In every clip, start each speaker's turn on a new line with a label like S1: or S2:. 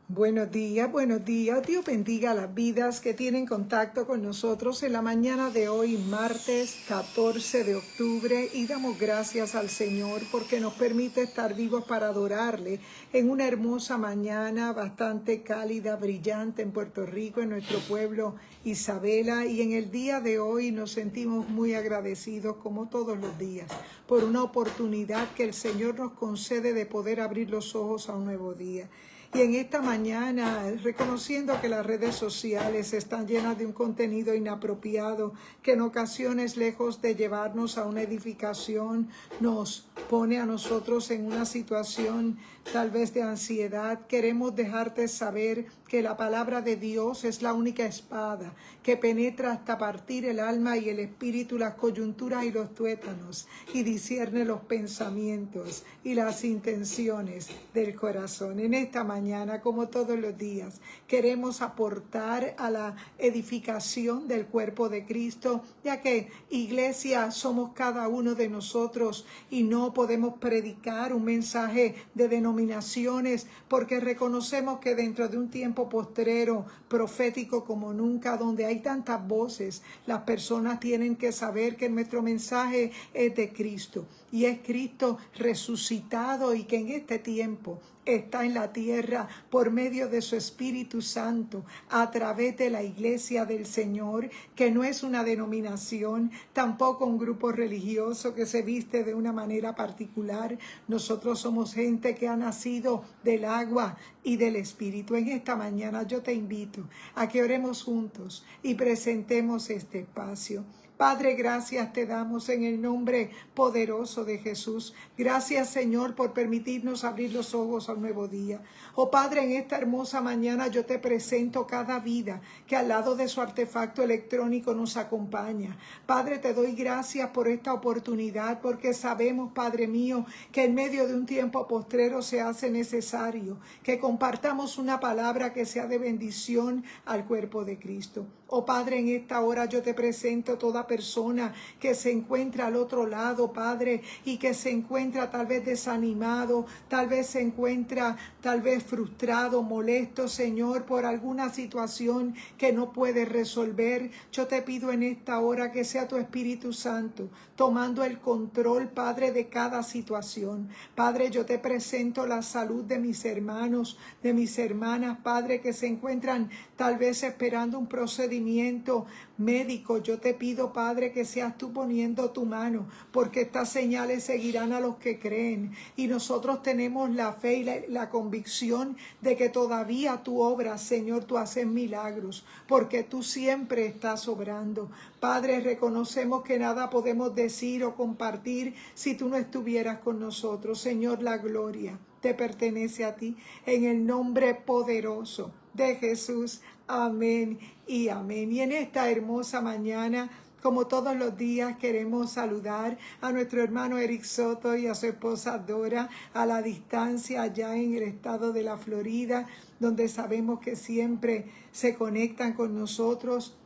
S1: Buenos días, buenos días. Dios bendiga las vidas que tienen contacto con nosotros en la mañana de hoy, martes 14 de octubre, y damos gracias al Señor porque nos permite estar vivos para adorarle en una hermosa mañana bastante cálida, brillante en Puerto Rico, en nuestro pueblo Isabela, y en el día de hoy nos sentimos muy agradecidos como todos los días por una oportunidad que el Señor nos concede de poder abrir los ojos a un nuevo día. Y en esta mañana, reconociendo que las redes sociales están llenas de un contenido inapropiado que en ocasiones, lejos de llevarnos a una edificación, nos pone a nosotros en una situación tal vez de ansiedad, queremos dejarte saber que la palabra de Dios es la única espada que penetra hasta partir el alma y el espíritu, las coyunturas y los tuétanos, y discierne los pensamientos y las intenciones del corazón. En esta mañana, como todos los días, queremos aportar a la edificación del cuerpo de Cristo, ya que iglesia somos cada uno de nosotros y no podemos predicar un mensaje de denominaciones porque reconocemos que dentro de un tiempo postrero, profético como nunca, donde hay tantas voces, las personas tienen que saber que nuestro mensaje es de Cristo y es Cristo resucitado y que en este tiempo está en la tierra por medio de su Espíritu Santo a través de la iglesia del Señor, que no es una denominación, tampoco un grupo religioso que se viste de una manera particular. Nosotros somos gente que ha nacido del agua y del Espíritu. En esta mañana yo te invito a que oremos juntos y presentemos este espacio. Padre, gracias te damos en el nombre poderoso de Jesús. Gracias, Señor, por permitirnos abrir los ojos a un nuevo día. Oh Padre, en esta hermosa mañana yo te presento cada vida que al lado de su artefacto electrónico nos acompaña. Padre, te doy gracias por esta oportunidad porque sabemos, Padre mío, que en medio de un tiempo postrero se hace necesario que compartamos una palabra que sea de bendición al cuerpo de Cristo. Oh Padre, en esta hora yo te presento toda persona que se encuentra al otro lado, Padre, y que se encuentra tal vez desanimado, tal vez se encuentra tal vez frustrado, molesto, Señor, por alguna situación que no puede resolver. Yo te pido en esta hora que sea tu Espíritu Santo tomando el control, Padre, de cada situación. Padre, yo te presento la salud de mis hermanos, de mis hermanas, Padre, que se encuentran tal vez esperando un procedimiento médico. Yo te pido, Padre, que seas tú poniendo tu mano, porque estas señales seguirán a los que creen. Y nosotros tenemos la fe y la convicción de que todavía tú obras, Señor, tú haces milagros, porque tú siempre estás obrando. Padre, reconocemos que nada podemos decir o compartir si tú no estuvieras con nosotros. Señor, la gloria te pertenece a ti, en el nombre poderoso de Jesús. Amén y amén. Y en esta hermosa mañana, como todos los días, queremos saludar a nuestro hermano Eric Soto y a su esposa Dora a la distancia allá en el estado de la Florida, donde sabemos que siempre se conectan con nosotros.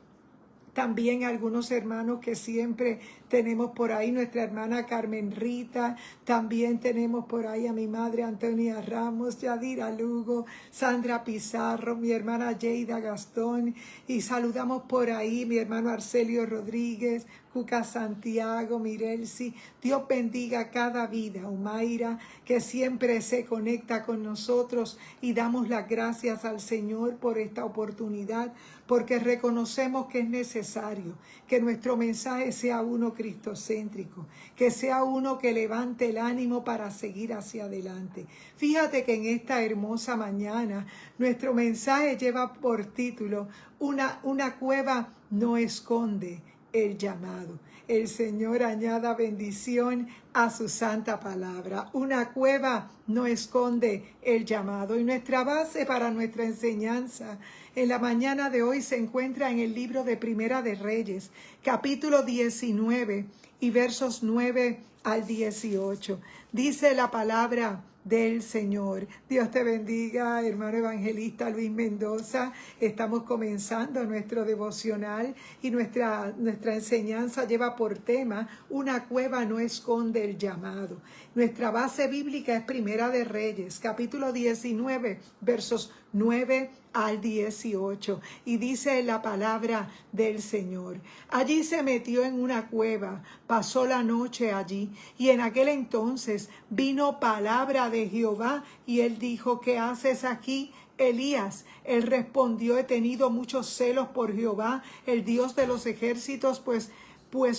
S1: También algunos hermanos que siempre tenemos por ahí, nuestra hermana Carmen Rita, también tenemos por ahí a mi madre Antonia Ramos, Yadira Lugo, Sandra Pizarro, mi hermana Yeida Gastón, y saludamos por ahí mi hermano Arcelio Rodríguez, Cuca Santiago, Mirelsi. Dios bendiga cada vida, Omaira, que siempre se conecta con nosotros, y damos las gracias al Señor por esta oportunidad, porque reconocemos que es necesario que nuestro mensaje sea uno cristocéntrico, que sea uno que levante el ánimo para seguir hacia adelante. Fíjate que en esta hermosa mañana nuestro mensaje lleva por título Una cueva no esconde el llamado. El Señor añada bendición a su santa palabra. Una cueva no esconde el llamado. Y nuestra base para nuestra enseñanza en la mañana de hoy se encuentra en el libro de Primera de Reyes, capítulo 19 y versos 9 al 18. Dice la palabra del Señor. Dios te bendiga, hermano evangelista Luis Mendoza. Estamos comenzando nuestro devocional y nuestra enseñanza lleva por tema: una cueva no esconde el llamado. Nuestra base bíblica es Primera de Reyes, capítulo 19, versos 9 al 18, y dice la palabra del Señor: allí se metió en una cueva, pasó la noche allí, y en aquel entonces vino palabra de Jehová, y él dijo: ¿qué haces aquí, Elías? Él respondió: he tenido muchos celos por Jehová, el Dios de los ejércitos, pues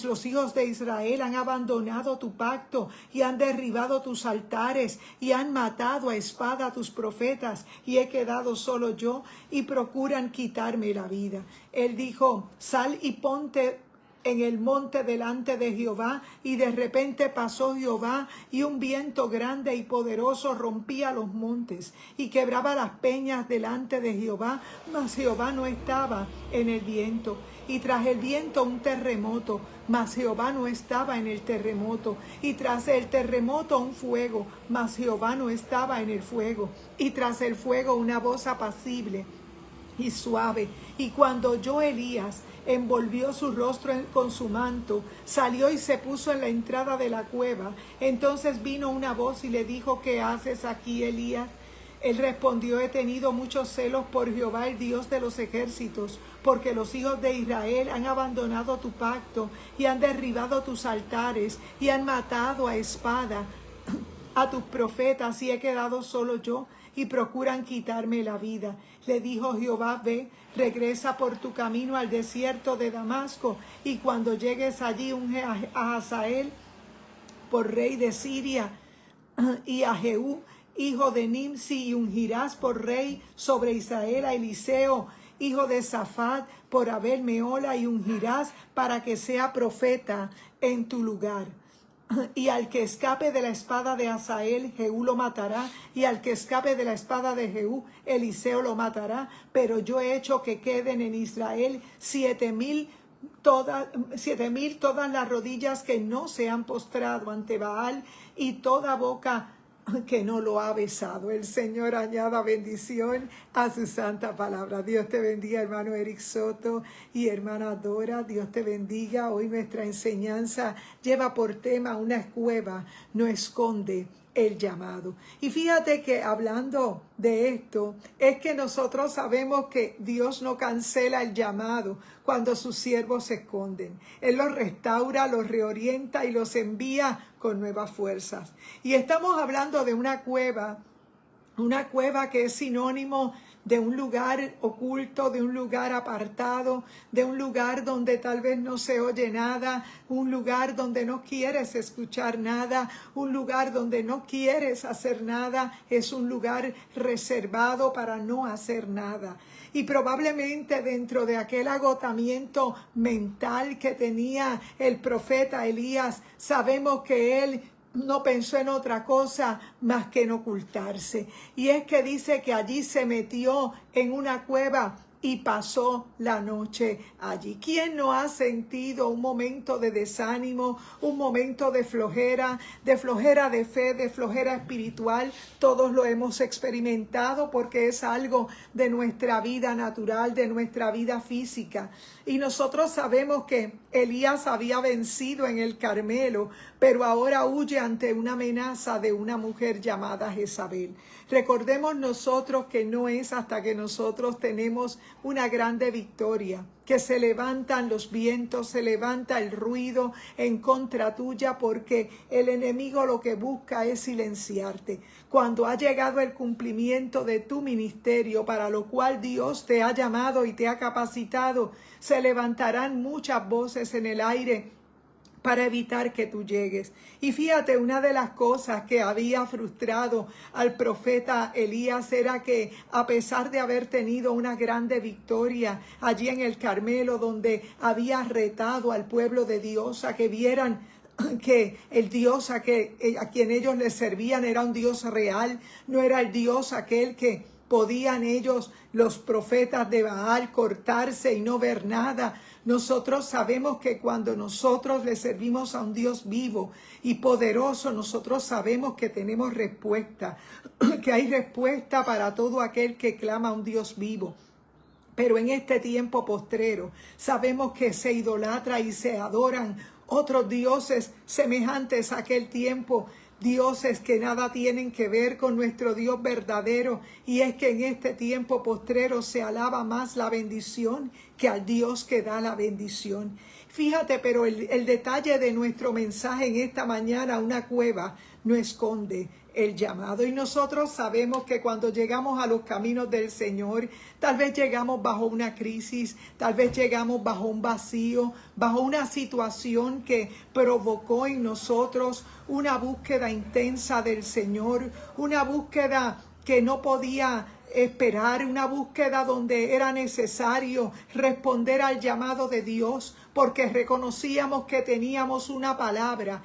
S1: los hijos de Israel han abandonado tu pacto y han derribado tus altares y han matado a espada a tus profetas, y he quedado solo yo y procuran quitarme la vida. Él dijo: sal y ponte en el monte delante de Jehová. Y de repente pasó Jehová, y un viento grande y poderoso rompía los montes y quebraba las peñas delante de Jehová, mas Jehová no estaba en el viento. Y tras el viento un terremoto, mas Jehová no estaba en el terremoto. Y tras el terremoto un fuego, mas Jehová no estaba en el fuego. Y tras el fuego una voz apacible y suave. Y cuando oyó Elías, envolvió su rostro con su manto, salió y se puso en la entrada de la cueva. Entonces vino una voz y le dijo: ¿qué haces aquí, Elías? Él respondió: he tenido muchos celos por Jehová, el Dios de los ejércitos, porque los hijos de Israel han abandonado tu pacto y han derribado tus altares y han matado a espada a tus profetas, y he quedado solo yo y procuran quitarme la vida. Le dijo Jehová: ve, regresa por tu camino al desierto de Damasco, y cuando llegues allí unge a Hazael por rey de Siria y a Jehú hijo de Nimsi, y ungirás por rey sobre Israel a Eliseo hijo de Safat por Abel Meola, y ungirás para que sea profeta en tu lugar. Y al que escape de la espada de Hazael, Jehú lo matará, y al que escape de la espada de Jehú, Eliseo lo matará. Pero yo he hecho que queden en Israel 7,000 todas las rodillas que no se han postrado ante Baal, y toda boca que no lo ha besado. El Señor añada bendición a su santa palabra. Dios te bendiga, hermano Eric Soto y hermana Dora. Dios te bendiga. Hoy nuestra enseñanza lleva por tema: una cueva no esconde el llamado. Y fíjate que hablando de esto, es que nosotros sabemos que Dios no cancela el llamado cuando sus siervos se esconden. Él los restaura, los reorienta y los envía con nuevas fuerzas. Y estamos hablando de una cueva que es sinónimo de un lugar oculto, de un lugar apartado, de un lugar donde tal vez no se oye nada, un lugar donde no quieres escuchar nada, un lugar donde no quieres hacer nada. Es un lugar reservado para no hacer nada. Y probablemente dentro de aquel agotamiento mental que tenía el profeta Elías, sabemos que él no pensó en otra cosa más que en ocultarse. Y es que dice que allí se metió en una cueva y pasó la noche allí. ¿Quién no ha sentido un momento de desánimo, un momento de flojera de fe, de flojera espiritual? Todos lo hemos experimentado porque es algo de nuestra vida natural, de nuestra vida física. Y nosotros sabemos que Elías había vencido en el Carmelo, pero ahora huye ante una amenaza de una mujer llamada Jezabel. Recordemos nosotros que no es hasta que nosotros tenemos una grande victoria, que se levantan los vientos, se levanta el ruido en contra tuya, porque el enemigo lo que busca es silenciarte. Cuando ha llegado el cumplimiento de tu ministerio, para lo cual Dios te ha llamado y te ha capacitado, se levantarán muchas voces en el aire para evitar que tú llegues. Y fíjate, una de las cosas que había frustrado al profeta Elías era que, a pesar de haber tenido una grande victoria allí en el Carmelo, donde había retado al pueblo de Dios a que vieran que el Dios a quien ellos le servían era un Dios real, no era el Dios aquel que podían ellos, los profetas de Baal, cortarse y no ver nada. Nosotros sabemos que cuando nosotros le servimos a un Dios vivo y poderoso, nosotros sabemos que tenemos respuesta, que hay respuesta para todo aquel que clama a un Dios vivo. Pero en este tiempo postrero sabemos que se idolatra y se adoran otros dioses semejantes a aquel tiempo, dioses que nada tienen que ver con nuestro Dios verdadero. Y es que en este tiempo postrero se alaba más la bendición que al Dios que da la bendición. Fíjate, pero el detalle de nuestro mensaje en esta mañana, una cueva no esconde el llamado. Y nosotros sabemos que cuando llegamos a los caminos del Señor, tal vez llegamos bajo una crisis, tal vez llegamos bajo un vacío, bajo una situación que provocó en nosotros una búsqueda intensa del Señor, una búsqueda que no podía esperar, una búsqueda donde era necesario responder al llamado de Dios, porque reconocíamos que teníamos una palabra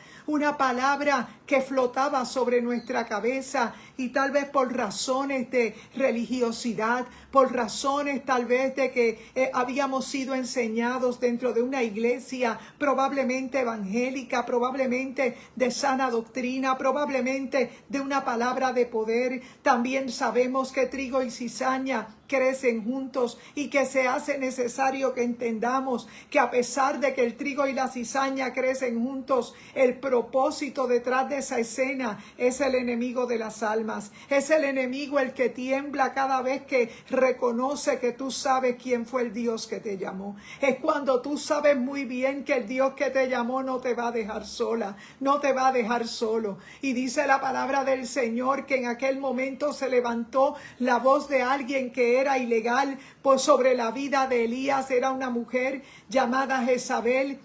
S1: que flotaba sobre nuestra cabeza, y tal vez por razones de religiosidad, por razones tal vez de que habíamos sido enseñados dentro de una iglesia probablemente evangélica, probablemente de sana doctrina, probablemente de una palabra de poder. También sabemos que trigo y cizaña crecen juntos y que se hace necesario que entendamos que a pesar de que el trigo y la cizaña crecen juntos, el propósito detrás de esa escena es el enemigo de las almas. Es el enemigo el que tiembla cada vez que reconoce que tú sabes quién fue el Dios que te llamó. Es cuando tú sabes muy bien que el Dios que te llamó no te va a dejar sola, no te va a dejar solo. Y dice la palabra del Señor que en aquel momento se levantó la voz de alguien que era ilegal por sobre la vida de Elías. Era una mujer llamada Jezabel,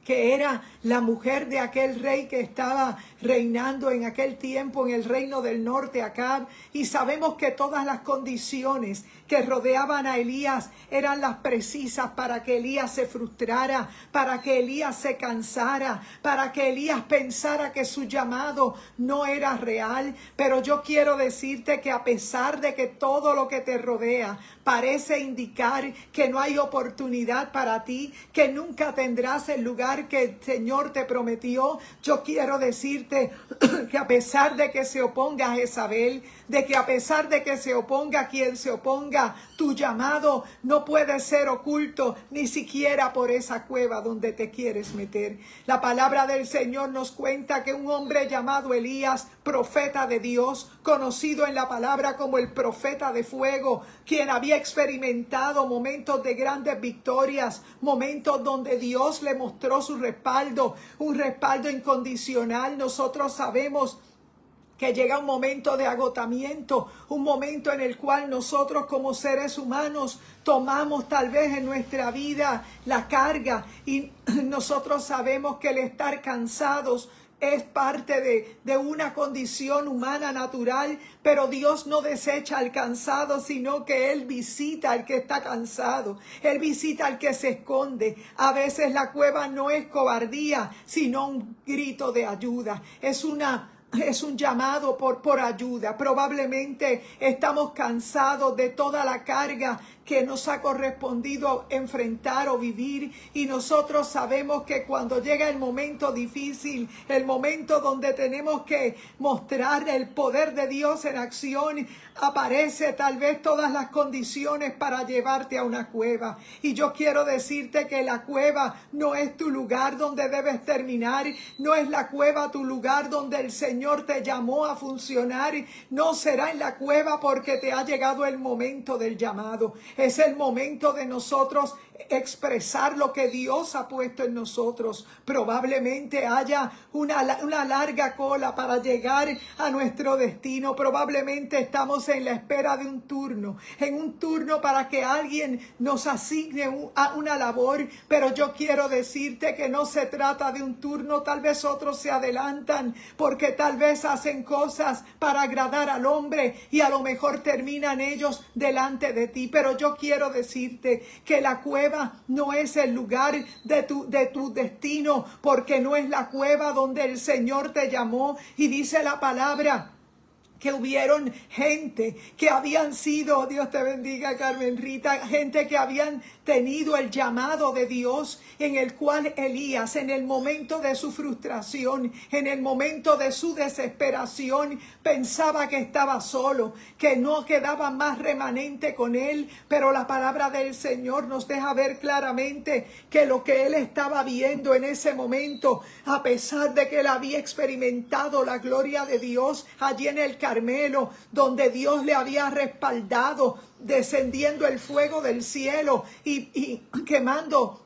S1: que era la mujer de aquel rey que estaba reinando en aquel tiempo en el reino del norte, Acab. Y sabemos que todas las condiciones que rodeaban a Elías eran las precisas para que Elías se frustrara, para que Elías se cansara, para que Elías pensara que su llamado no era real. Pero yo quiero decirte que a pesar de que todo lo que te rodea parece indicar que no hay oportunidad para ti, que nunca tendrás el lugar que el Señor te prometió, yo quiero decirte que a pesar de que se oponga a Jezabel, de que a pesar de que se oponga quien se oponga, tu llamado no puede ser oculto ni siquiera por esa cueva donde te quieres meter. La palabra del Señor nos cuenta que un hombre llamado Elías, profeta de Dios, conocido en la palabra como el profeta de fuego, quien había experimentado momentos de grandes victorias, momentos donde Dios le mostró su respaldo, un respaldo incondicional. Nosotros sabemos que llega un momento de agotamiento, un momento en el cual nosotros como seres humanos tomamos tal vez en nuestra vida la carga, y nosotros sabemos que el estar cansados es parte de una condición humana natural, pero Dios no desecha al cansado, sino que Él visita al que está cansado. Él visita al que se esconde. A veces la cueva no es cobardía, sino un grito de ayuda. Es un llamado por ayuda. Probablemente estamos cansados de toda la carga que nos ha correspondido enfrentar o vivir, y nosotros sabemos que cuando llega el momento difícil, el momento donde tenemos que mostrar el poder de Dios en acción, aparece tal vez todas las condiciones para llevarte a una cueva. Y yo quiero decirte que la cueva no es tu lugar donde debes terminar, no es la cueva tu lugar donde el Señor te llamó a funcionar, no será en la cueva porque te ha llegado el momento del llamado. Es el momento de nosotros expresar lo que Dios ha puesto en nosotros. Probablemente haya una larga cola para llegar a nuestro destino. Probablemente estamos en la espera de un turno para que alguien nos asigne una labor. Pero yo quiero decirte que no se trata de un turno. Tal vez otros se adelantan porque tal vez hacen cosas para agradar al hombre y a lo mejor terminan ellos delante de ti. Pero yo quiero decirte que la cueva no es el lugar de tu destino, porque no es la cueva donde el Señor te llamó. Y dice la palabra que hubieron gente que habían sido, Dios te bendiga Carmen Rita, gente que habían tenido el llamado de Dios, en el cual Elías, en el momento de su frustración, en el momento de su desesperación, pensaba que estaba solo, que no quedaba más remanente con él, pero la palabra del Señor nos deja ver claramente que lo que él estaba viendo en ese momento, a pesar de que él había experimentado la gloria de Dios allí en el Carmelo, donde Dios le había respaldado, descendiendo el fuego del cielo y quemando,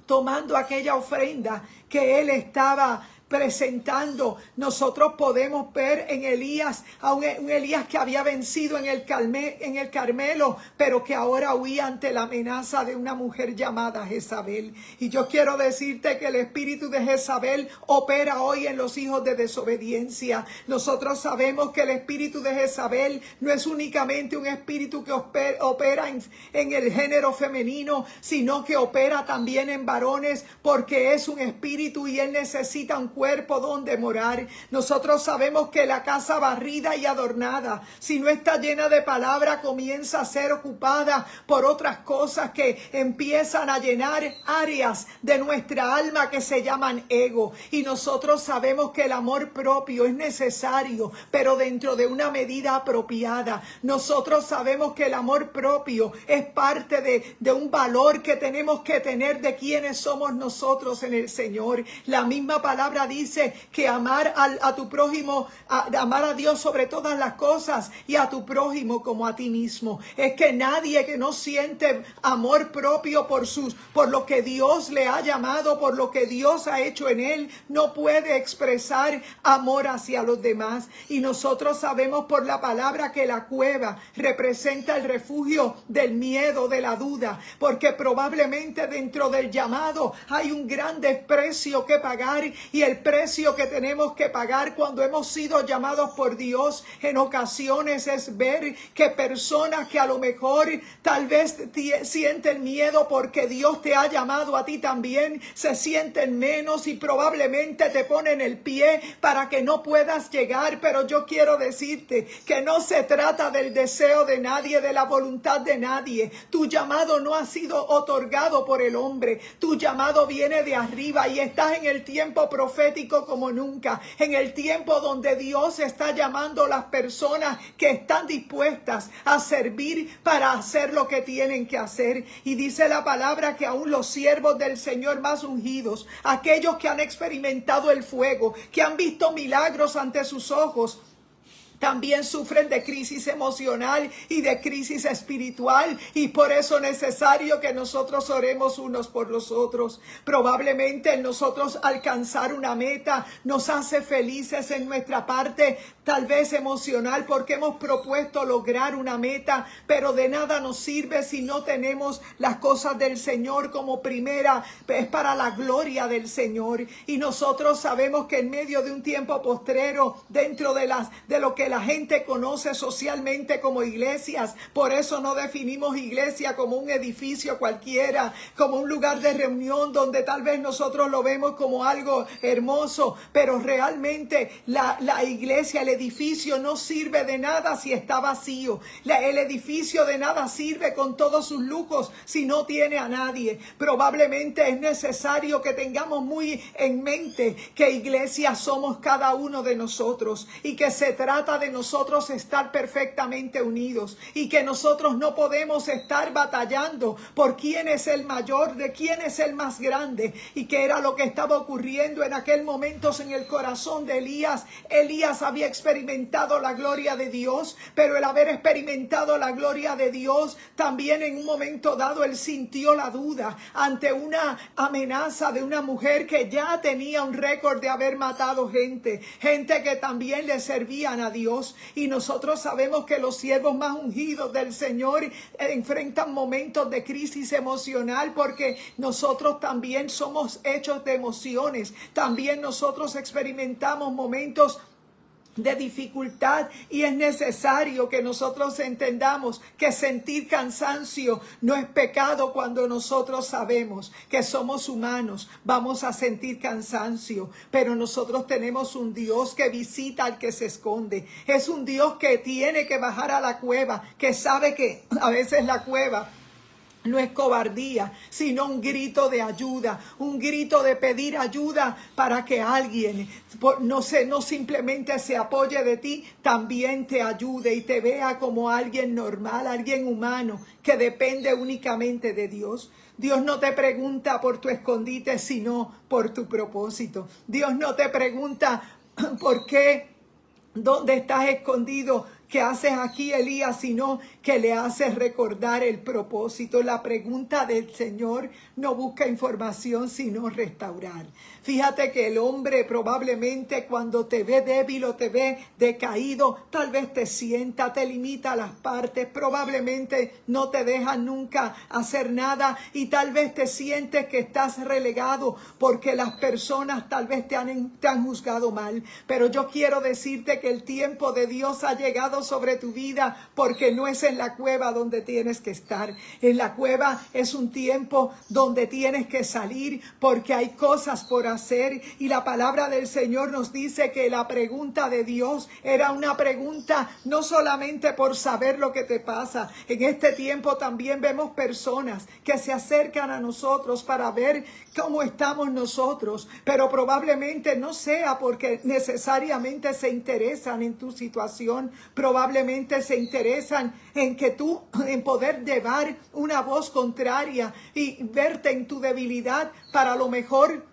S1: tomando aquella ofrenda que él estaba presentando. Nosotros podemos ver en Elías a un Elías que había vencido en el Carmelo, pero que ahora huía ante la amenaza de una mujer llamada Jezabel. Y yo quiero decirte que el espíritu de Jezabel opera hoy en los hijos de desobediencia. Nosotros sabemos que el espíritu de Jezabel no es únicamente un espíritu que opera en el género femenino, sino que opera también en varones, porque es un espíritu y él necesita un cuerpo donde morar. Nosotros sabemos que la casa barrida y adornada, si no está llena de palabra, comienza a ser ocupada por otras cosas que empiezan a llenar áreas de nuestra alma que se llaman ego. Y nosotros sabemos que el amor propio es necesario, pero dentro de una medida apropiada. Nosotros sabemos que el amor propio es parte de un valor que tenemos que tener de quiénes somos nosotros en el Señor. La misma palabra dice que amar a tu prójimo, amar a Dios sobre todas las cosas y a tu prójimo como a ti mismo. Es que nadie que no siente amor propio por lo que Dios le ha llamado, por lo que Dios ha hecho en él, no puede expresar amor hacia los demás. Y nosotros sabemos por la palabra que la cueva representa el refugio del miedo, de la duda, porque probablemente dentro del llamado hay un gran desprecio que pagar, y el precio que tenemos que pagar cuando hemos sido llamados por Dios en ocasiones es ver que personas que a lo mejor tal vez sienten miedo porque Dios te ha llamado a ti también, se sienten menos y probablemente te ponen el pie para que no puedas llegar. Pero yo quiero decirte que no se trata del deseo de nadie, de la voluntad de nadie. Tu llamado no ha sido otorgado por el hombre, tu llamado viene de arriba y estás en el tiempo profético como nunca, en el tiempo donde Dios está llamando a las personas que están dispuestas a servir para hacer lo que tienen que hacer. Y dice la palabra que aún los siervos del Señor más ungidos, aquellos que han experimentado el fuego, que han visto milagros ante sus ojos, también sufren de crisis emocional y de crisis espiritual, y por eso es necesario que nosotros oremos unos por los otros. Probablemente el nosotros alcanzar una meta nos hace felices en nuestra parte, tal vez emocional, porque hemos propuesto lograr una meta, pero de nada nos sirve si no tenemos las cosas del Señor como primera. Es para la gloria del Señor, y nosotros sabemos que en medio de un tiempo postrero, dentro de lo que la gente conoce socialmente como iglesias, por eso no definimos iglesia como un edificio cualquiera, como un lugar de reunión donde tal vez nosotros lo vemos como algo hermoso, pero realmente la iglesia, el edificio no sirve de nada si está vacío. El edificio de nada sirve con todos sus lujos si no tiene a nadie. Probablemente es necesario que tengamos muy en mente que iglesia somos cada uno de nosotros, y que se trata de nosotros estar perfectamente unidos, y que nosotros no podemos estar batallando por quién es el mayor, de quién es el más grande. Y que era lo que estaba ocurriendo en aquel momento en el corazón de Elías. Elías había experimentado la gloria de Dios, pero el haber experimentado la gloria de Dios, también en un momento dado él sintió la duda ante una amenaza de una mujer que ya tenía un récord de haber matado gente que también le servían a Dios. Y nosotros sabemos que los siervos más ungidos del Señor enfrentan momentos de crisis emocional, porque nosotros también somos hechos de emociones. También nosotros experimentamos momentos de dificultad, y es necesario que nosotros entendamos que sentir cansancio no es pecado cuando nosotros sabemos que somos humanos. Vamos a sentir cansancio, pero nosotros tenemos un Dios que visita al que se esconde. Es un Dios que tiene que bajar a la cueva, que sabe que a veces la cueva no es cobardía, sino un grito de ayuda, un grito de pedir ayuda para que alguien no simplemente se apoye de ti, también te ayude y te vea como alguien normal, alguien humano que depende únicamente de Dios. Dios no te pregunta por tu escondite, sino por tu propósito. Dios no te pregunta por qué, dónde estás escondido, qué haces aquí, Elías, sino que le haces recordar el propósito. La pregunta del Señor no busca información, sino restaurar. Fíjate que el hombre probablemente cuando te ve débil o te ve decaído, tal vez te sienta, te limita las partes, probablemente no te deja nunca hacer nada y tal vez te sientes que estás relegado porque las personas tal vez te han juzgado mal. Pero yo quiero decirte que el tiempo de Dios ha llegado sobre tu vida, porque no es en la cueva donde tienes que estar. En la cueva es un tiempo donde tienes que salir, porque hay cosas por hacer, y la palabra del Señor nos dice que la pregunta de Dios era una pregunta no solamente por saber lo que te pasa. En este tiempo también vemos personas que se acercan a nosotros para ver cómo estamos nosotros, pero probablemente no sea porque necesariamente se interesan en tu situación, probablemente se interesan en que tú, en poder llevar una voz contraria y verte en tu debilidad para a lo mejor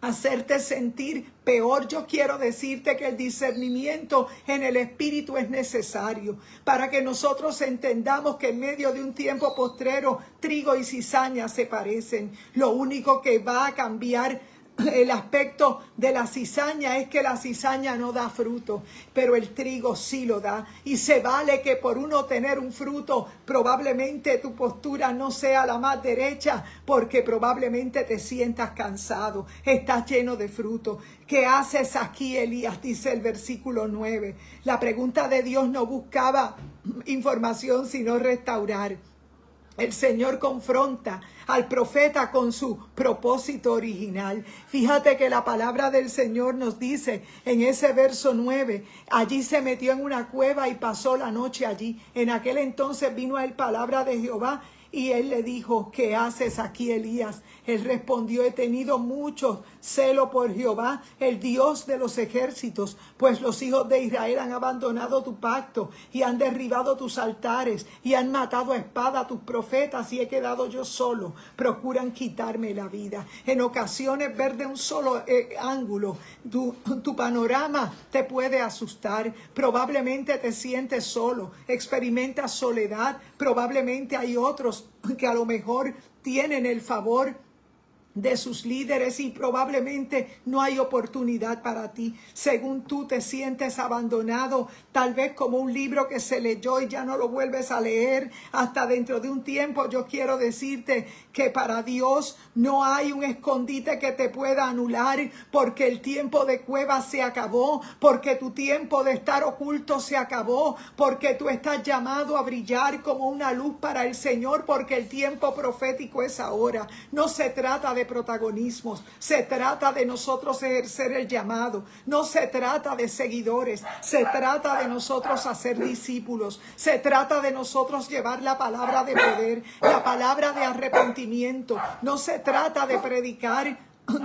S1: hacerte sentir peor. Yo quiero decirte que el discernimiento en el espíritu es necesario para que nosotros entendamos que en medio de un tiempo postrero, trigo y cizaña se parecen. Lo único que va a cambiar el aspecto de la cizaña es que la cizaña no da fruto, pero el trigo sí lo da. Y se vale que por uno tener un fruto, probablemente tu postura no sea la más derecha, porque probablemente te sientas cansado, estás lleno de fruto. ¿Qué haces aquí, Elías? Dice el versículo 9. La pregunta de Dios no buscaba información, sino restaurar. El Señor confronta al profeta con su propósito original. Fíjate que la palabra del Señor nos dice en ese verso 9, allí se metió en una cueva y pasó la noche allí. En aquel entonces vino a él palabra de Jehová y él le dijo, ¿qué haces aquí, Elías? Él respondió, he tenido mucho celo por Jehová, el Dios de los ejércitos, pues los hijos de Israel han abandonado tu pacto y han derribado tus altares y han matado a espada a tus profetas y he quedado yo solo. Procuran quitarme la vida. En ocasiones ver de un solo ángulo tu panorama te puede asustar. Probablemente te sientes solo, experimentas soledad. Probablemente hay otros que a lo mejor tienen el favor de sus líderes y probablemente no hay oportunidad para ti. Según tú te sientes abandonado, tal vez como un libro que se leyó y ya no lo vuelves a leer hasta dentro de un tiempo. Yo quiero decirte que para Dios no hay un escondite que te pueda anular, porque el tiempo de cueva se acabó, porque tu tiempo de estar oculto se acabó, porque tú estás llamado a brillar como una luz para el Señor, porque el tiempo profético es ahora. No se trata de protagonismos, se trata de nosotros ejercer el llamado, no se trata de seguidores, se trata de nosotros hacer discípulos, se trata de nosotros llevar la palabra de poder, la palabra de arrepentimiento. No se trata de predicar,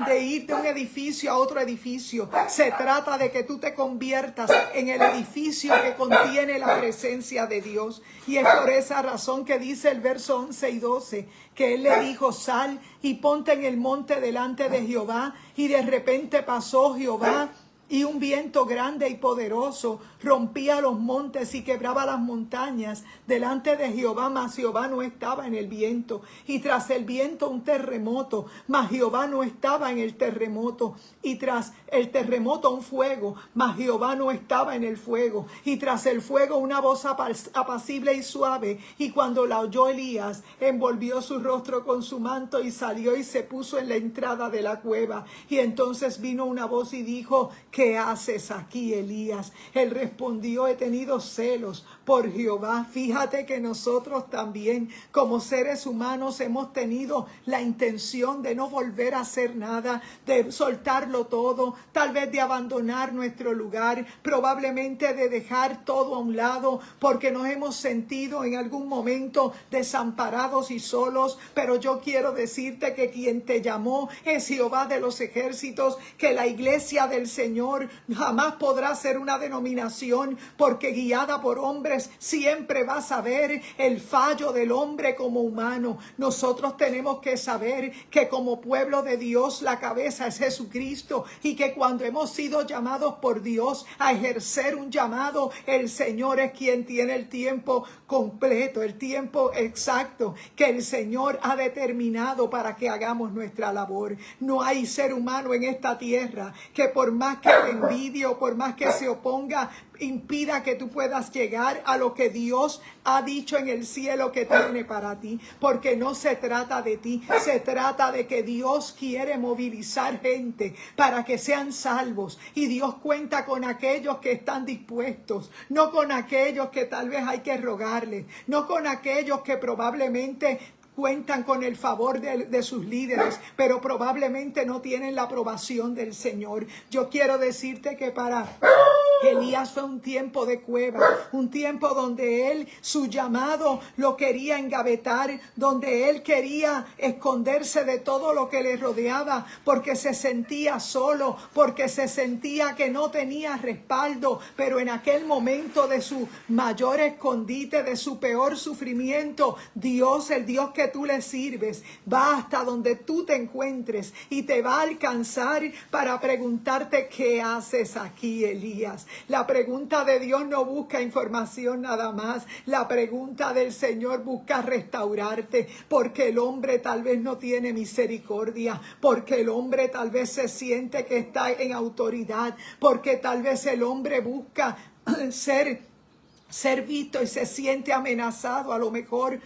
S1: de ir de un edificio a otro edificio. Se trata de que tú te conviertas en el edificio que contiene la presencia de Dios. Y es por esa razón que dice el verso 11 y 12, que él le dijo, sal y ponte en el monte delante de Jehová. Y de repente pasó Jehová y un viento grande y poderoso rompía los montes y quebraba las montañas delante de Jehová, mas Jehová no estaba en el viento. Y tras el viento un terremoto, mas Jehová no estaba en el terremoto. Y tras el terremoto un fuego, mas Jehová no estaba en el fuego. Y tras el fuego una voz apacible y suave. Y cuando la oyó Elías, envolvió su rostro con su manto y salió y se puso en la entrada de la cueva. Y entonces vino una voz y dijo, ¿qué ¿qué haces aquí, Elías? Él respondió, he tenido celos por Jehová. Fíjate que nosotros también como seres humanos hemos tenido la intención de no volver a hacer nada, de soltarlo todo, tal vez de abandonar nuestro lugar, probablemente de dejar todo a un lado porque nos hemos sentido en algún momento desamparados y solos. Pero yo quiero decirte que quien te llamó es Jehová de los ejércitos, que la iglesia del Señor jamás podrá ser una denominación porque guiada por hombres siempre vas a ver el fallo del hombre como humano. Nosotros tenemos que saber que como pueblo de Dios la cabeza es Jesucristo, y que cuando hemos sido llamados por Dios a ejercer un llamado, el Señor es quien tiene el tiempo completo, el tiempo exacto que el Señor ha determinado para que hagamos nuestra labor. No hay ser humano en esta tierra que por más que te envidie o por más que se oponga, impida que tú puedas llegar a lo que Dios ha dicho en el cielo que tiene para ti, porque no se trata de ti, se trata de que Dios quiere movilizar gente para que sean salvos, y Dios cuenta con aquellos que están dispuestos, no con aquellos que tal vez hay que rogarles, no con aquellos que probablemente cuentan con el favor de sus líderes, pero probablemente no tienen la aprobación del Señor. Yo quiero decirte que para Elías fue un tiempo de cueva, un tiempo donde él, su llamado lo quería engavetar, donde él quería esconderse de todo lo que le rodeaba, porque se sentía solo, porque se sentía que no tenía respaldo. Pero en aquel momento de su mayor escondite, de su peor sufrimiento, Dios, el Dios que tú le sirves, va hasta donde tú te encuentres y te va a alcanzar para preguntarte, ¿qué haces aquí, Elías? La pregunta de Dios no busca información nada más. La pregunta del Señor busca restaurarte, porque el hombre tal vez no tiene misericordia, porque el hombre tal vez se siente que está en autoridad, porque tal vez el hombre busca ser visto y se siente amenazado a lo mejor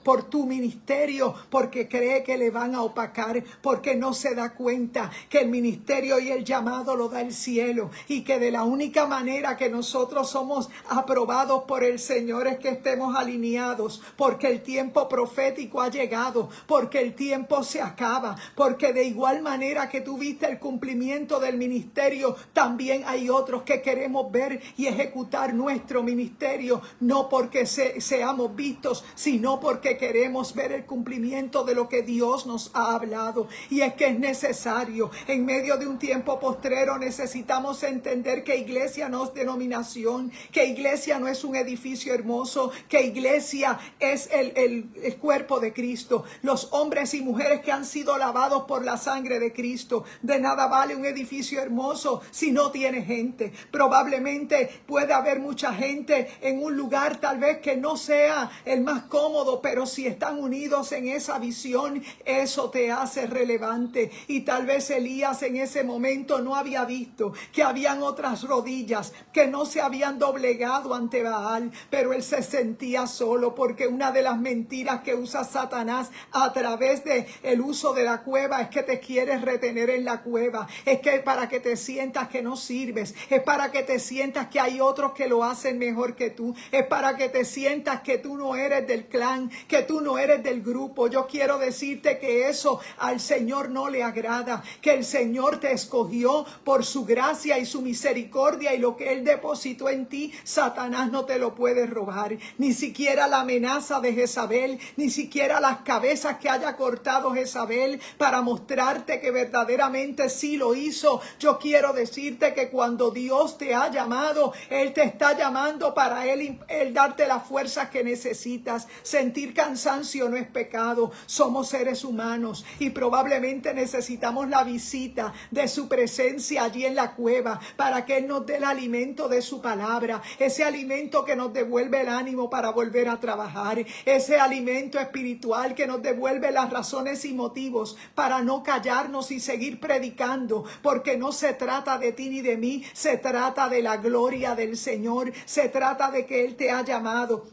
S1: por tu ministerio, porque cree que le van a opacar, porque no se da cuenta que el ministerio y el llamado lo da el cielo, y que de la única manera que nosotros somos aprobados por el Señor es que estemos alineados, porque el tiempo profético ha llegado, porque el tiempo se acaba, porque de igual manera que tú viste el cumplimiento del ministerio, también hay otros que queremos ver y ejecutar nuestro ministerio, no porque seamos vistos, sino porque queremos ver el cumplimiento de lo que Dios nos ha hablado. Y es que es necesario, en medio de un tiempo postrero, necesitamos entender que iglesia no es denominación, que iglesia no es un edificio hermoso, que iglesia es el cuerpo de Cristo, los hombres y mujeres que han sido lavados por la sangre de Cristo. De nada vale un edificio hermoso si no tiene gente. Probablemente puede haber mucha gente en un lugar tal vez que no sea el más cómodo, pero si están unidos en esa visión, eso te hace relevante. Y tal vez Elías en ese momento no había visto que habían otras rodillas que no se habían doblegado ante Baal, pero él se sentía solo, porque una de las mentiras que usa Satanás a través de el uso de la cueva es que te quieres retener en la cueva, es que para que te sientas que no sirves, es para que te sientas que hay otros que lo hacen mejor que tú, es para que te sientas que tú no eres del clan, que tú no eres del grupo. Yo quiero decirte que eso al Señor no le agrada, que el Señor te escogió por su gracia y su misericordia, y lo que Él depositó en ti, Satanás no te lo puede robar. Ni siquiera la amenaza de Jezabel, ni siquiera las cabezas que haya cortado Jezabel para mostrarte que verdaderamente sí lo hizo. Yo quiero decirte que cuando Dios te ha llamado, Él te está llamando para Él darte las fuerzas que necesitas. Sentir cansancio no es pecado. Somos seres humanos y probablemente necesitamos la visita de su presencia allí en la cueva para que Él nos dé el alimento de su palabra, ese alimento que nos devuelve el ánimo para volver a trabajar, ese alimento espiritual que nos devuelve las razones y motivos para no callarnos y seguir predicando, porque no se trata de ti ni de mí, se trata de la gloria del Señor, se trata de que Él te ha llamado.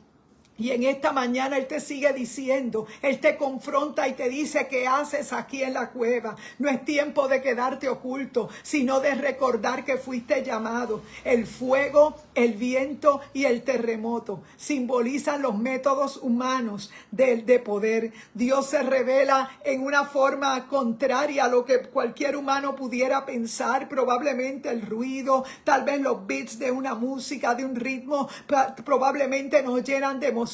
S1: Y en esta mañana Él te sigue diciendo, Él te confronta y te dice, ¿qué haces aquí en la cueva? No es tiempo de quedarte oculto, sino de recordar que fuiste llamado. El fuego, el viento y el terremoto simbolizan los métodos humanos de poder. Dios se revela en una forma contraria a lo que cualquier humano pudiera pensar. Probablemente el ruido, tal vez los beats de una música, de un ritmo, probablemente nos llenan de emoción.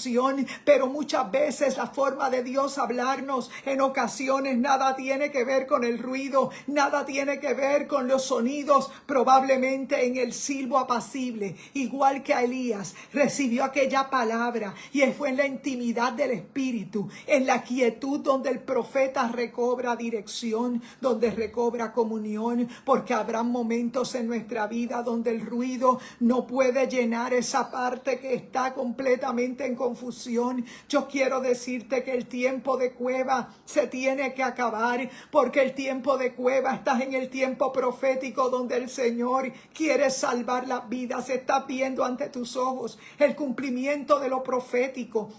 S1: Pero muchas veces la forma de Dios hablarnos en ocasiones nada tiene que ver con el ruido, nada tiene que ver con los sonidos, probablemente en el silbo apacible, igual que a Elías, recibió aquella palabra y fue en la intimidad del Espíritu, en la quietud donde el profeta recobra dirección, donde recobra comunión, porque habrá momentos en nuestra vida donde el ruido no puede llenar esa parte que está completamente en confusión. Yo quiero decirte que el tiempo de cueva se tiene que acabar, porque el tiempo de cueva estás en el tiempo profético donde el Señor quiere salvar las vidas. Estás viendo ante tus ojos el cumplimiento de lo profético.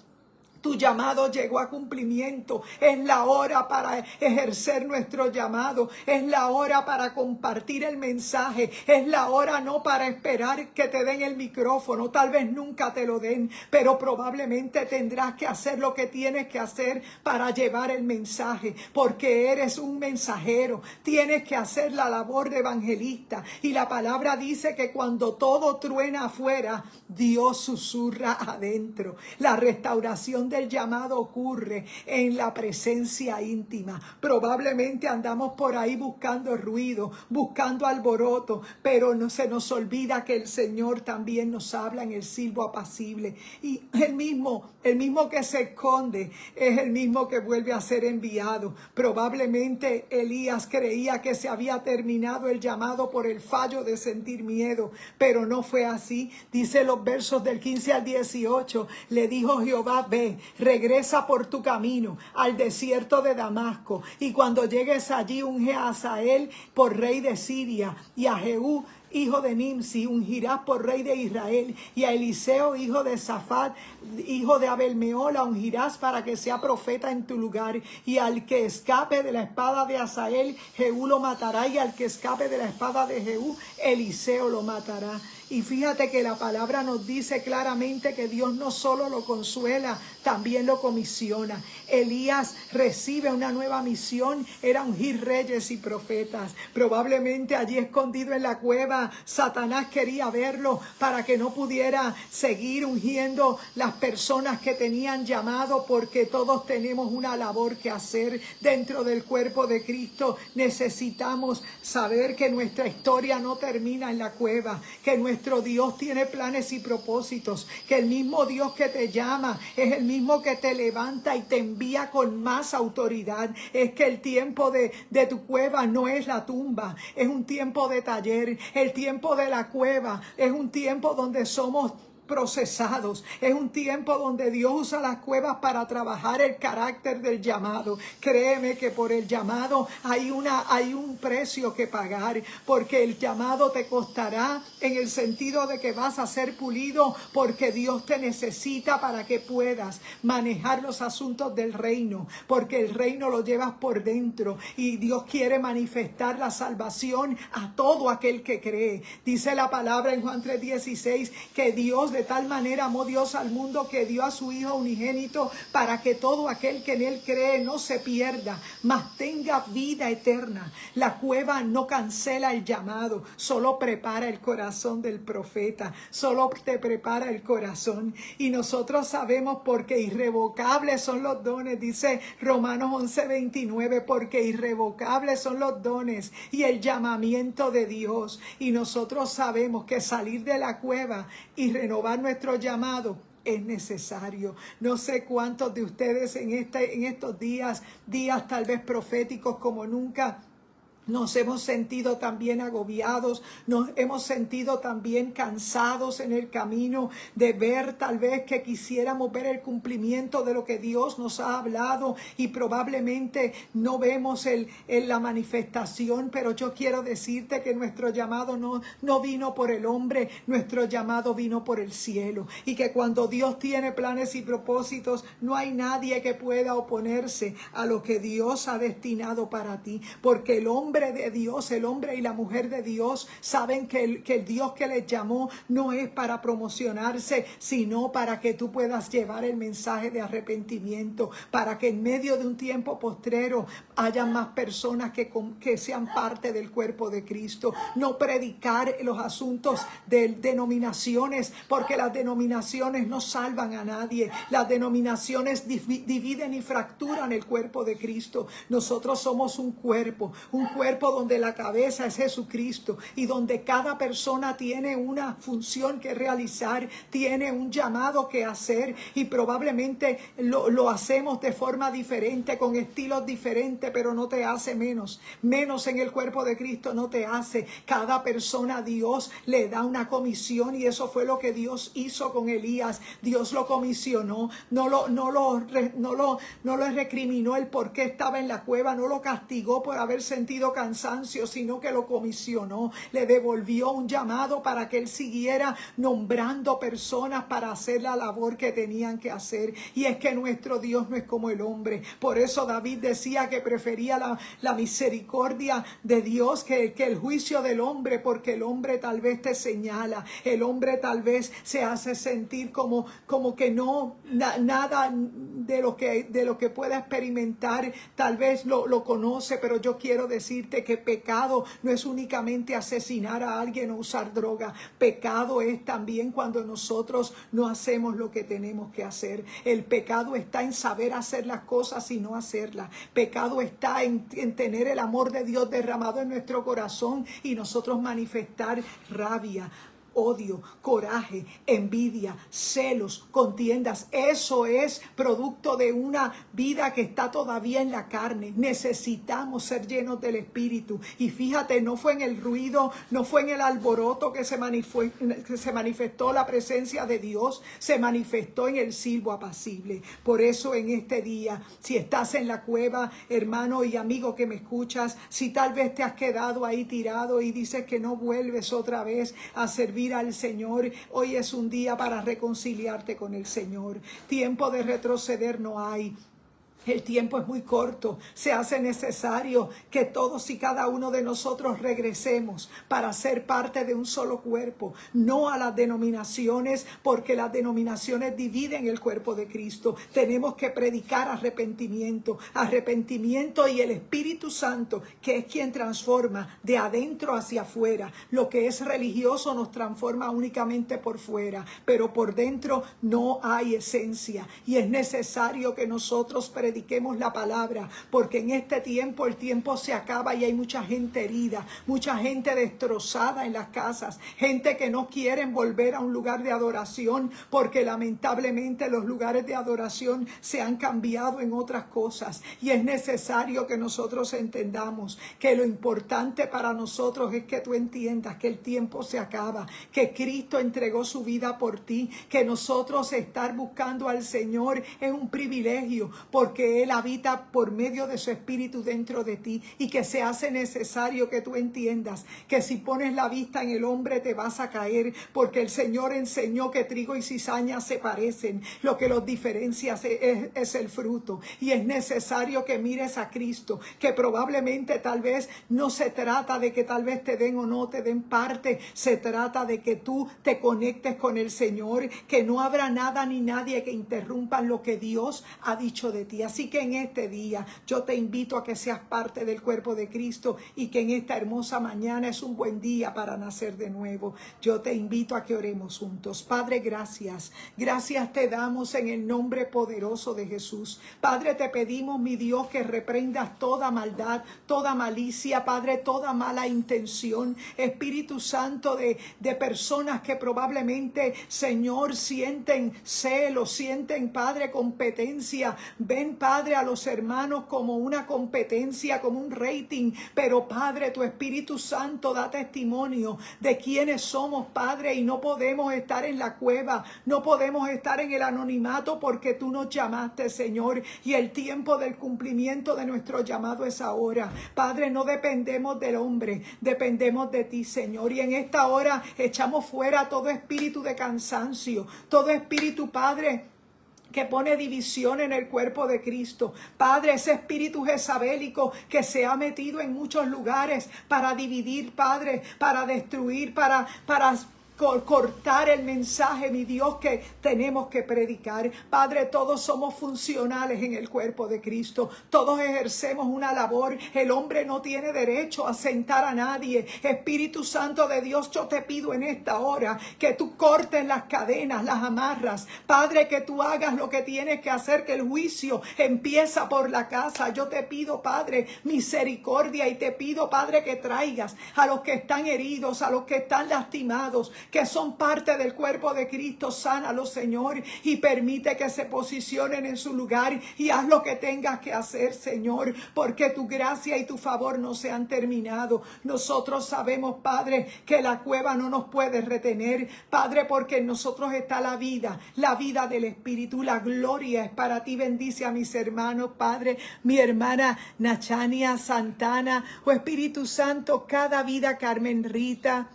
S1: Tu llamado llegó a cumplimiento. Es la hora para ejercer nuestro llamado. Es la hora para compartir el mensaje. Es la hora no para esperar que te den el micrófono. Tal vez nunca te lo den, pero probablemente tendrás que hacer lo que tienes que hacer para llevar el mensaje, porque eres un mensajero. Tienes que hacer la labor de evangelista. Y la palabra dice que cuando todo truena afuera, Dios susurra adentro. La restauración del llamado ocurre en la presencia íntima. Probablemente andamos por ahí buscando ruido, buscando alboroto, pero no se nos olvida que el Señor también nos habla en el silbo apacible. Y el mismo que se esconde es el mismo que vuelve a ser enviado. Probablemente Elías creía que se había terminado el llamado por el fallo de sentir miedo, pero no fue así. Dice los versos del 15 al 18, le dijo Jehová, ve, regresa por tu camino al desierto de Damasco, y cuando llegues allí unge a Hazael por rey de Siria, y a Jehú hijo de Nimsi ungirás por rey de Israel, y a Eliseo hijo de Safat hijo de Abel-Meola ungirás para que sea profeta en tu lugar, y al que escape de la espada de Hazael Jehú lo matará, y al que escape de la espada de Jehú Eliseo lo matará. Y fíjate que la palabra nos dice claramente que Dios no solo lo consuela, también lo comisiona. Elías recibe una nueva misión, era ungir reyes y profetas. Probablemente allí escondido en la cueva, Satanás quería verlo para que no pudiera seguir ungiendo las personas que tenían llamado, porque todos tenemos una labor que hacer dentro del cuerpo de Cristo. Necesitamos saber que nuestra historia no termina en la cueva, que nuestro Dios tiene planes y propósitos, que el mismo Dios que te llama es el mismo que te levanta y te envía con más autoridad. Es que el tiempo de tu cueva no es la tumba, es un tiempo de taller. El tiempo de la cueva es un tiempo donde somos procesados. Es un tiempo donde Dios usa las cuevas para trabajar el carácter del llamado. Créeme que por el llamado hay un precio que pagar, porque el llamado te costará en el sentido de que vas a ser pulido, porque Dios te necesita para que puedas manejar los asuntos del reino, porque el reino lo llevas por dentro y Dios quiere manifestar la salvación a todo aquel que cree. Dice la palabra en Juan 3:16 que Dios, de tal manera amó Dios al mundo que dio a su Hijo unigénito para que todo aquel que en Él cree no se pierda, mas tenga vida eterna. La cueva no cancela el llamado, solo prepara el corazón del profeta, solo te prepara el corazón. Y nosotros sabemos, porque irrevocables son los dones, dice Romanos 11:29, porque irrevocables son los dones y el llamamiento de Dios. Y nosotros sabemos que salir de la cueva y renovar nuestro llamado es necesario. No sé cuántos de ustedes en estos días tal vez proféticos como nunca, Nos hemos sentido también agobiados, nos hemos sentido también cansados en el camino de ver tal vez que quisiéramos ver el cumplimiento de lo que Dios nos ha hablado y probablemente no vemos la manifestación, pero yo quiero decirte que nuestro llamado no vino por el hombre, nuestro llamado vino por el cielo, y que cuando Dios tiene planes y propósitos, no hay nadie que pueda oponerse a lo que Dios ha destinado para ti, porque el hombre de Dios, el hombre y la mujer de Dios saben que el Dios que les llamó no es para promocionarse, sino para que tú puedas llevar el mensaje de arrepentimiento, para que en medio de un tiempo postrero haya más personas que sean parte del cuerpo de Cristo. No predicar los asuntos de denominaciones, porque las denominaciones no salvan a nadie. Las denominaciones dividen y fracturan el cuerpo de Cristo. Nosotros somos un cuerpo donde la cabeza es Jesucristo y donde cada persona tiene una función que realizar, tiene un llamado que hacer, y probablemente lo hacemos de forma diferente, con estilos diferentes, pero no te hace menos en el cuerpo de Cristo, no te hace. Cada persona Dios le da una comisión, y eso fue lo que Dios hizo con Elías. Dios lo comisionó, no lo recriminó el por qué estaba en la cueva, no lo castigó por haber sentido cansancio, sino que lo comisionó, le devolvió un llamado para que él siguiera nombrando personas para hacer la labor que tenían que hacer. Y es que nuestro Dios no es como el hombre. Por eso David decía que prefería la misericordia de Dios que el juicio del hombre, porque el hombre tal vez te señala, el hombre tal vez se hace sentir como que nada de lo que pueda experimentar tal vez lo conoce. Pero yo quiero decirte que pecado no es únicamente asesinar a alguien o usar droga. Pecado es también cuando nosotros no hacemos lo que tenemos que hacer. El pecado está en saber hacer las cosas y no hacerlas. Pecado está en tener el amor de Dios derramado en nuestro corazón y nosotros manifestar rabia, odio, coraje, envidia, celos, contiendas. Eso es producto de una vida que está todavía en la carne. Necesitamos ser llenos del Espíritu. Y fíjate, no fue en el ruido, no fue en el alboroto que se manifestó la presencia de Dios, se manifestó en el silbo apacible. Por eso en este día, si estás en la cueva, hermano y amigo que me escuchas, si tal vez te has quedado ahí tirado y dices que no vuelves otra vez a servir al Señor, hoy es un día para reconciliarte con el Señor. Tiempo de retroceder no hay. El tiempo es muy corto. Se hace necesario que todos y cada uno de nosotros regresemos para ser parte de un solo cuerpo, no a las denominaciones, porque las denominaciones dividen el cuerpo de Cristo. Tenemos que predicar arrepentimiento y el Espíritu Santo, que es quien transforma de adentro hacia afuera. Lo que es religioso nos transforma únicamente por fuera, pero por dentro no hay esencia, y es necesario que nosotros prediquemos la palabra, porque en este tiempo el tiempo se acaba y hay mucha gente herida, mucha gente destrozada en las casas, gente que no quieren volver a un lugar de adoración porque lamentablemente los lugares de adoración se han cambiado en otras cosas. Y es necesario que nosotros entendamos que lo importante para nosotros es que tú entiendas que el tiempo se acaba, que Cristo entregó su vida por ti, que nosotros estar buscando al Señor es un privilegio, porque Él habita por medio de su Espíritu dentro de ti, y que se hace necesario que tú entiendas que si pones la vista en el hombre te vas a caer, porque el Señor enseñó que trigo y cizaña se parecen, lo que los diferencia es el fruto. Y es necesario que mires a Cristo, que probablemente tal vez no se trata de que tal vez te den o no te den parte, se trata de que tú te conectes con el Señor, que no habrá nada ni nadie que interrumpan lo que Dios ha dicho de ti. Así que en este día yo te invito a que seas parte del cuerpo de Cristo, y que en esta hermosa mañana es un buen día para nacer de nuevo. Yo te invito a que oremos juntos. Padre, gracias te damos en el nombre poderoso de Jesús. Padre, te pedimos, mi Dios, que reprendas toda maldad, toda malicia, Padre, toda mala intención, Espíritu Santo, de personas que probablemente, Señor, sienten celos, sienten, Padre, competencia. Ven, Padre, a los hermanos como una competencia, como un rating, pero Padre, tu Espíritu Santo da testimonio de quiénes somos, Padre, y no podemos estar en la cueva, no podemos estar en el anonimato porque tú nos llamaste, Señor, y el tiempo del cumplimiento de nuestro llamado es ahora. Padre, no dependemos del hombre, dependemos de ti, Señor, y en esta hora echamos fuera todo espíritu de cansancio, todo espíritu, Padre, que pone división en el cuerpo de Cristo. Padre, ese espíritu jezabélico que se ha metido en muchos lugares para dividir, Padre, para destruir, para cortar el mensaje, mi Dios, que tenemos que predicar. Padre, todos somos funcionales en el cuerpo de Cristo. Todos ejercemos una labor. El hombre no tiene derecho a sentar a nadie. Espíritu Santo de Dios, yo te pido en esta hora que tú cortes las cadenas, las amarras. Padre, que tú hagas lo que tienes que hacer, que el juicio empieza por la casa. Yo te pido, Padre, misericordia, y te pido, Padre, que traigas a los que están heridos, a los que están lastimados, que son parte del cuerpo de Cristo. Sánalos, Señor, y permite que se posicionen en su lugar, y haz lo que tengas que hacer, Señor, porque tu gracia y tu favor no se han terminado. Nosotros sabemos, Padre, que la cueva no nos puede retener, Padre, porque en nosotros está la vida del Espíritu. La gloria es para ti. Bendice a mis hermanos, Padre, mi hermana Nachania Santana, oh Espíritu Santo, cada vida, Carmen Rita,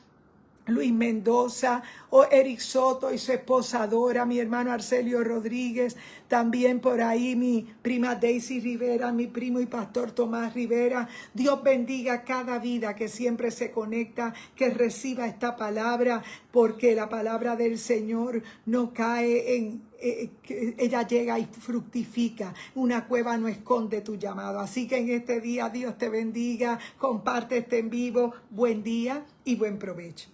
S1: Luis Mendoza, Eric Soto y su esposa Dora, mi hermano Arcelio Rodríguez, también por ahí mi prima Daisy Rivera, mi primo y pastor Tomás Rivera. Dios bendiga cada vida que siempre se conecta, que reciba esta palabra, porque la palabra del Señor no cae ella llega y fructifica. Una cueva no esconde tu llamado. Así que en este día Dios te bendiga, comparte este en vivo. Buen día y buen provecho.